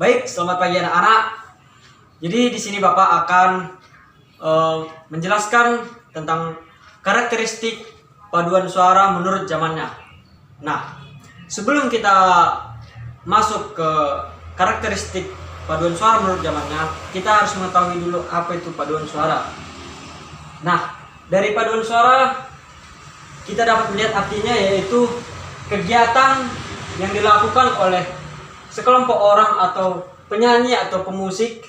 Baik, selamat pagi anak-anak. Jadi di sini Bapak akan menjelaskan tentang karakteristik paduan suara menurut zamannya. Nah, sebelum kita masuk ke karakteristik paduan suara menurut zamannya, kita harus mengetahui dulu apa itu paduan suara. Nah, dari paduan suara kita dapat melihat artinya, yaitu kegiatan yang dilakukan oleh sekelompok orang atau penyanyi atau pemusik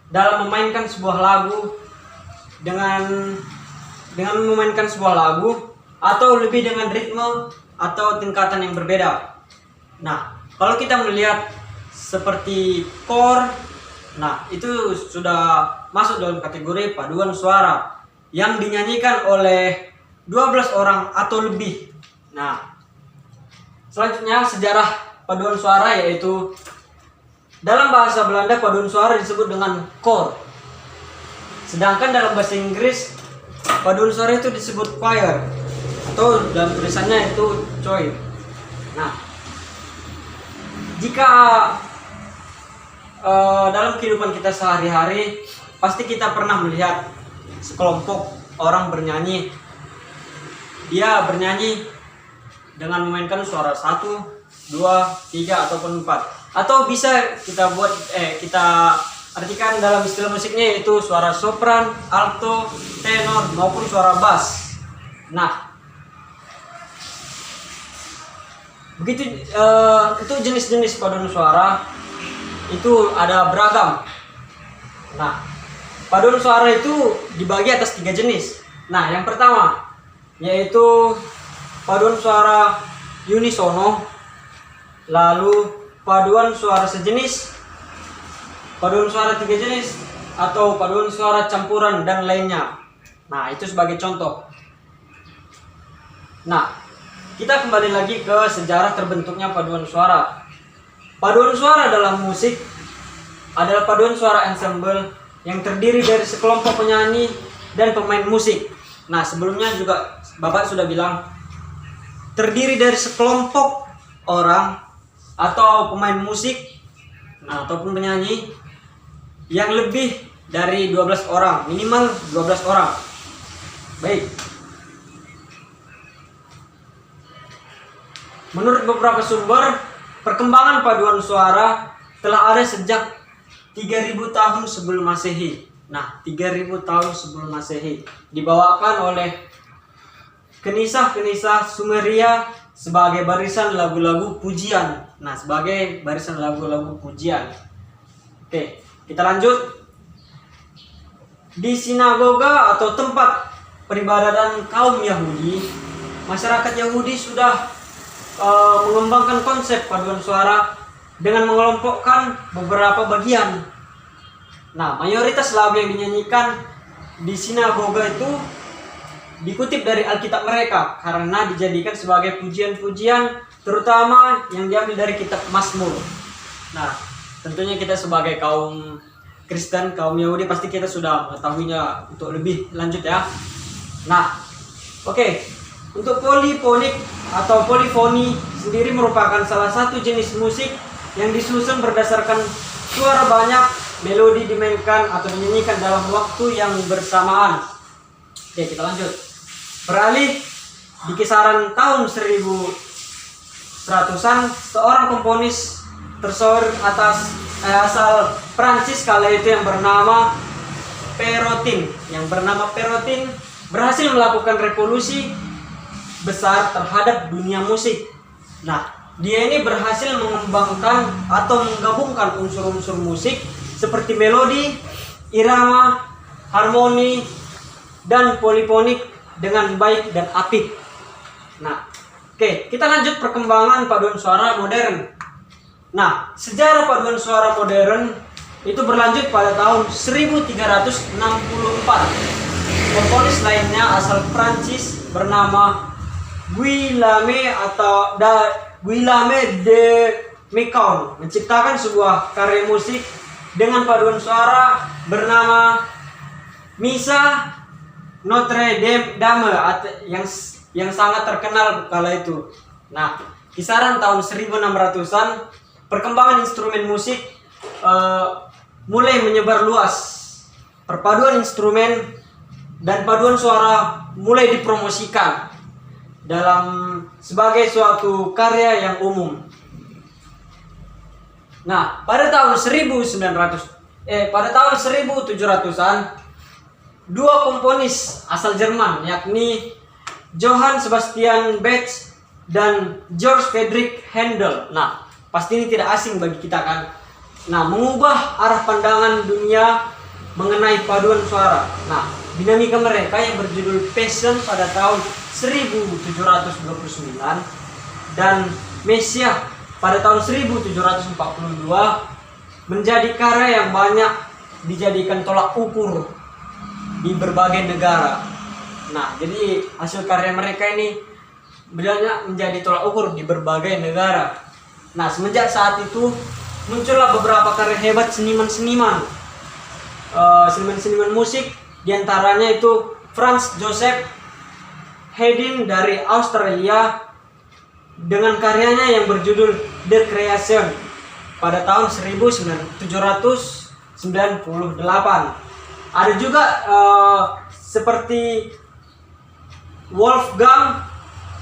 dalam memainkan sebuah lagu dengan memainkan sebuah lagu atau lebih dengan ritme atau tingkatan yang berbeda. Nah, kalau kita melihat seperti kor, nah itu sudah masuk dalam kategori paduan suara yang dinyanyikan oleh 12 orang atau lebih. Nah, selanjutnya sejarah paduan suara, yaitu dalam bahasa Belanda paduan suara disebut dengan koor. Sedangkan dalam bahasa Inggris paduan suara itu disebut choir, atau dalam tulisannya itu choir. Nah, jika dalam kehidupan kita sehari-hari pasti kita pernah melihat sekelompok orang bernyanyi. Dia bernyanyi dengan memainkan suara 1, 2, 3 ataupun 4. Atau bisa kita kita artikan dalam istilah musiknya, yaitu suara sopran, alto, tenor maupun suara bass. Nah, begitu itu jenis-jenis paduan suara itu ada beragam. Nah, paduan suara itu dibagi atas 3 jenis. Nah, yang pertama yaitu paduan suara unisono, lalu paduan suara sejenis, paduan suara 3 jenis, atau paduan suara campuran dan lainnya. Nah, itu sebagai contoh. Nah, kita kembali lagi ke sejarah terbentuknya paduan suara. Paduan suara dalam musik adalah paduan suara ensemble yang terdiri dari sekelompok penyanyi dan pemain musik. Nah, sebelumnya juga Bapak sudah bilang terdiri dari sekelompok orang atau pemain musik, nah, ataupun penyanyi yang lebih dari 12 orang, minimal 12 orang. Baik. Menurut beberapa sumber, perkembangan paduan suara telah ada sejak 3000 tahun sebelum Masehi. Nah, 3000 tahun sebelum Masehi dibawakan oleh kenisah-kenisah Sumeria sebagai barisan lagu-lagu pujian. Nah, sebagai barisan lagu-lagu pujian. Oke, kita lanjut. Di sinagoga atau tempat peribadatan kaum Yahudi, masyarakat Yahudi sudah mengembangkan konsep paduan suara dengan mengelompokkan beberapa bagian. Nah, mayoritas lagu yang dinyanyikan di sinagoga itu dikutip dari Alkitab mereka karena dijadikan sebagai pujian-pujian, terutama yang diambil dari kitab Mazmur. Nah, tentunya kita sebagai kaum Kristen, kaum Yahudi, pasti kita sudah mengetahuinya untuk lebih lanjut ya. Nah, oke. Untuk polifonik atau polifoni sendiri merupakan salah satu jenis musik yang disusun berdasarkan suara banyak, melodi dimainkan atau dinyanyikan dalam waktu yang bersamaan. Oke, kita lanjut. Beralih di kisaran tahun 1100-an, seorang komponis tersohor asal Prancis kala itu yang bernama Perotin berhasil melakukan revolusi besar terhadap dunia musik. Nah, dia ini berhasil mengembangkan atau menggabungkan unsur-unsur musik seperti melodi, irama, harmoni, dan polifonik dengan baik dan apik. Nah, oke, kita lanjut perkembangan paduan suara modern. Nah, sejarah paduan suara modern itu berlanjut pada tahun 1364. Komponis lainnya asal Prancis bernama Guillaume de Mecon menciptakan sebuah karya musik dengan paduan suara bernama Misa Notre Dame yang sangat terkenal kala itu. Nah, kisaran tahun 1600-an, perkembangan instrumen musik mulai menyebar luas. Perpaduan instrumen dan paduan suara mulai dipromosikan dalam sebagai suatu karya yang umum. Nah, pada tahun 1700-an, dua komponis asal Jerman, yakni Johann Sebastian Bach dan Georg Friedrich Händel. Nah, pasti ini tidak asing bagi kita kan. Nah, mengubah arah pandangan dunia mengenai paduan suara. Nah, dinamika mereka yang berjudul Passion pada tahun 1729 dan Messiah pada tahun 1742 menjadi karya yang banyak dijadikan tolak ukur di berbagai negara. Nah, jadi hasil karya mereka ini banyak menjadi tolak ukur di berbagai negara. Nah, semenjak saat itu muncullah beberapa karya hebat seniman-seniman musik, diantaranya itu Franz Joseph Haydn dari Australia dengan karyanya yang berjudul The Creation pada tahun 1798. Ada juga seperti Wolfgang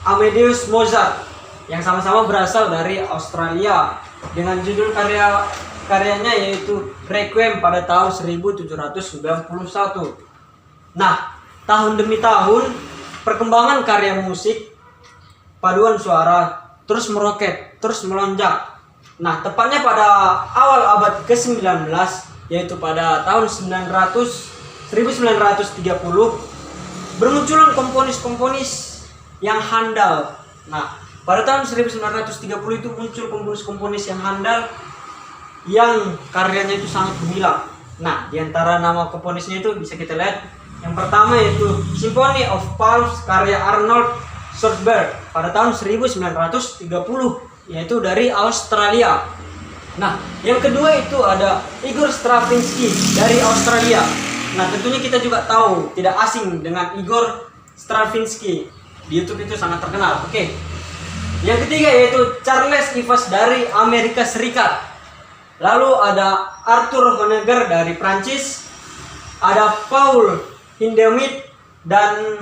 Amadeus Mozart yang sama-sama berasal dari Australia dengan judul karyanya yaitu Requiem pada tahun 1791. Nah, tahun demi tahun perkembangan karya musik paduan suara terus meroket, terus melonjak. Nah, tepatnya pada awal abad ke-19 yaitu pada tahun 1930 bermunculan komponis-komponis yang handal. Nah, pada tahun 1930 itu muncul komponis-komponis yang handal yang karyanya itu sangat gemilang. Nah, diantara nama komponisnya itu bisa kita lihat. Yang pertama yaitu Symphony of Palms karya Arnold Schönberg pada tahun 1930 yaitu dari Australia. Nah, yang kedua itu ada Igor Stravinsky dari Australia. Nah, tentunya kita juga tahu tidak asing dengan Igor Stravinsky. Di YouTube itu sangat terkenal. Oke. Yang ketiga yaitu Charles Ives dari Amerika Serikat. Lalu ada Arthur Honegger dari Prancis, ada Paul Hindemith dan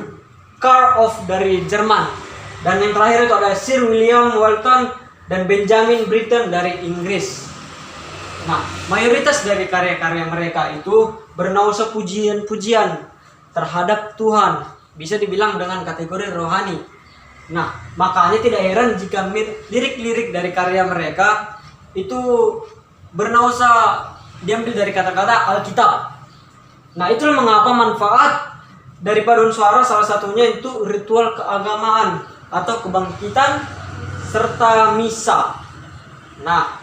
Karl Orff dari Jerman, dan yang terakhir itu ada Sir William Walton dan Benjamin Britten dari Inggris. Nah, mayoritas dari karya-karya mereka itu bernuansa pujian-pujian terhadap Tuhan, bisa dibilang dengan kategori rohani. Nah, makanya tidak heran jika lirik-lirik dari karya mereka itu bernuansa diambil dari kata-kata Alkitab. Nah, itulah mengapa manfaat dari paduan suara salah satunya itu ritual keagamaan atau kebangkitan serta misa. Nah,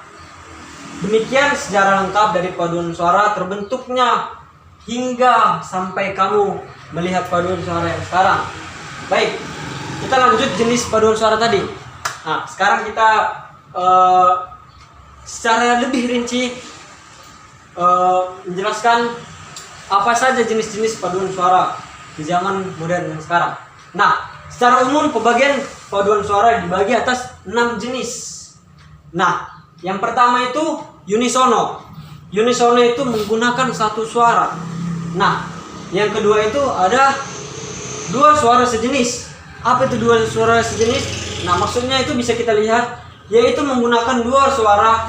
demikian sejarah lengkap dari paduan suara terbentuknya hingga sampai kamu melihat paduan suara yang sekarang. Baik, kita lanjut jenis paduan suara tadi. Nah, sekarang kita secara lebih rinci menjelaskan apa saja jenis-jenis paduan suara di zaman modern yang sekarang. Nah, secara umum pembagian paduan suara dibagi atas 6 jenis. Nah, yang pertama itu unisono. Unisono itu menggunakan satu suara. Nah, yang kedua itu ada dua suara sejenis. Apa itu dua suara sejenis? Nah, maksudnya itu bisa kita lihat yaitu menggunakan dua suara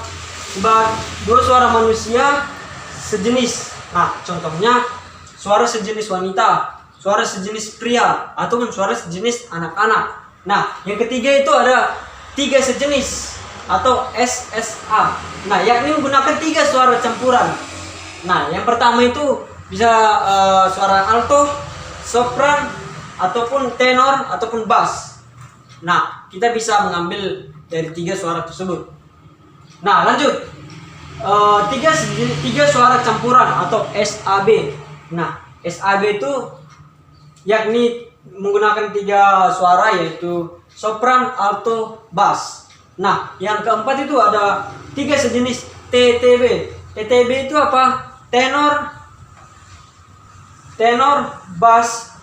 manusia sejenis. Nah, contohnya suara sejenis wanita, suara sejenis pria, ataupun suara sejenis anak-anak. Nah, yang ketiga itu ada tiga sejenis atau SSA. Nah, yakni menggunakan tiga suara campuran. Nah, yang pertama itu bisa suara alto, sopran, ataupun tenor, ataupun bass. Nah, kita bisa mengambil dari tiga suara tersebut. Nah, lanjut. Tiga suara campuran atau SAB. Nah, SAB itu yakni menggunakan tiga suara yaitu sopran, alto, bass. Nah, yang keempat itu ada tiga sejenis TTB. TTB itu apa? Tenor, bass,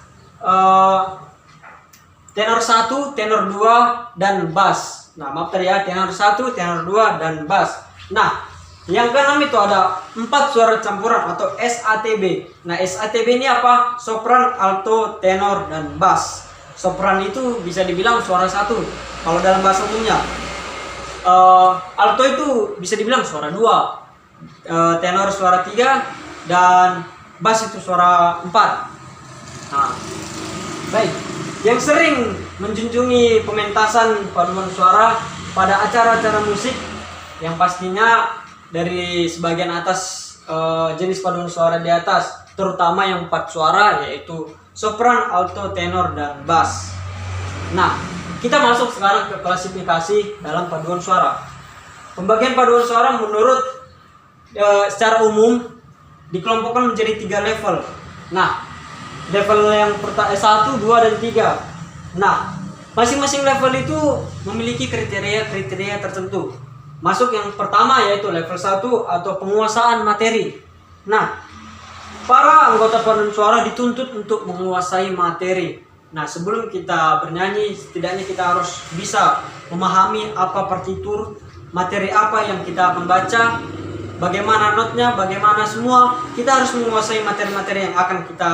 tenor 1, tenor 2, dan bass. Nah, maaf tadi ya, tenor 1, tenor 2, dan bass. Nah, Yang keenam itu ada 4 suara campuran atau SATB. Nah, SATB ini apa? Sopran, alto, tenor, dan bass. Sopran itu bisa dibilang suara satu kalau dalam bahasa umumnya. Alto itu bisa dibilang suara 2, tenor suara 3, dan bass itu suara 4. Nah, baik. Yang sering menjunjungi pementasan paduan suara pada acara-acara musik yang pastinya dari sebagian atas, jenis paduan suara di atas, terutama yang 4 suara, yaitu sopran, alto, tenor, dan bass. Nah, kita masuk sekarang ke klasifikasi dalam paduan suara. Pembagian paduan suara menurut secara umum dikelompokkan menjadi 3 level. Nah, level yang pertama 1, 2, dan 3. Nah, masing-masing level itu memiliki kriteria-kriteria tertentu. Masuk yang pertama yaitu level 1 atau penguasaan materi. Nah, para anggota paduan suara dituntut untuk menguasai materi. Nah, sebelum kita bernyanyi, setidaknya kita harus bisa memahami apa partitur, materi apa yang kita akan baca, bagaimana notnya, bagaimana semua. Kita harus menguasai materi-materi yang akan kita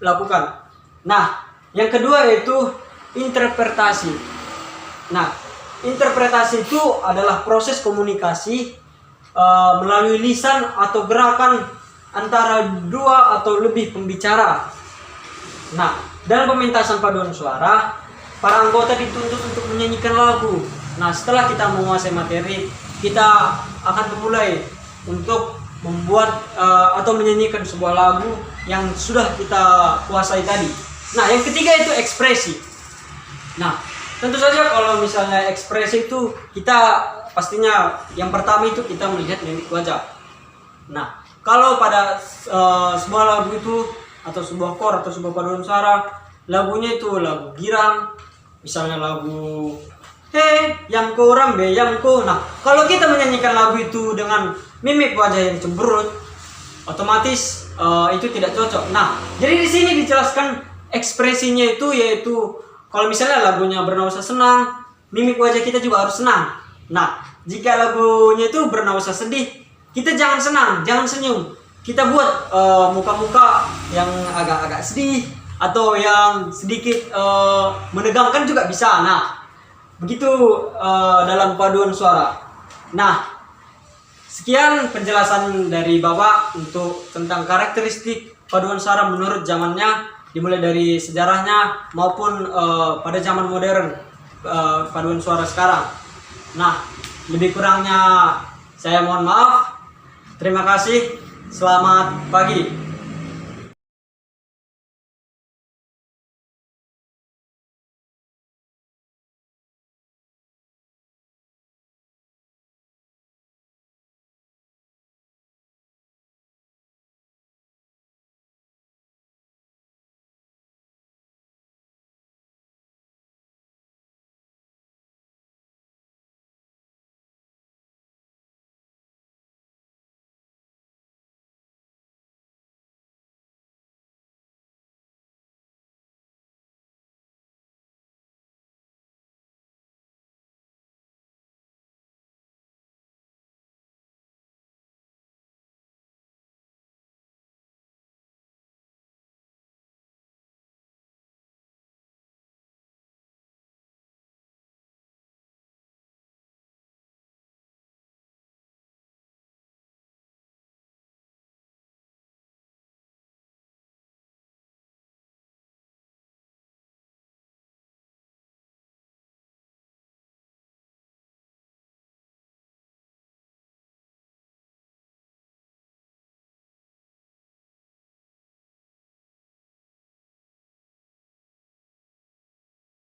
lakukan. Nah, yang kedua yaitu interpretasi. Nah, interpretasi itu adalah proses komunikasi melalui lisan atau gerakan antara 2 atau lebih pembicara. Nah, dalam pementasan paduan suara, para anggota dituntut untuk menyanyikan lagu. Nah, setelah kita menguasai materi, kita akan memulai untuk membuat atau menyanyikan sebuah lagu yang sudah kita kuasai tadi. Nah, yang ketiga itu ekspresi. Nah, tentu saja kalau misalnya ekspresi itu kita pastinya yang pertama itu kita melihat mimik wajah. Nah, kalau pada sebuah lagu itu atau sebuah chord atau sebuah paduan suara, lagunya itu lagu girang, misalnya lagu yang kurang be yang ku. Nah, kalau kita menyanyikan lagu itu dengan mimik wajah yang cemberut, otomatis itu tidak cocok. Nah, jadi di sini dijelaskan ekspresinya itu yaitu kalau misalnya lagunya bernuansa senang, mimik wajah kita juga harus senang. Nah, jika lagunya itu bernuansa sedih, kita jangan senang, jangan senyum. Kita buat muka-muka yang agak-agak sedih atau yang sedikit menegangkan juga bisa. Nah, begitu dalam paduan suara. Nah, sekian penjelasan dari Bapak untuk tentang karakteristik paduan suara menurut zamannya, dimulai dari sejarahnya maupun pada zaman modern paduan suara sekarang. Nah, lebih kurangnya saya mohon maaf. Terima kasih. Selamat pagi.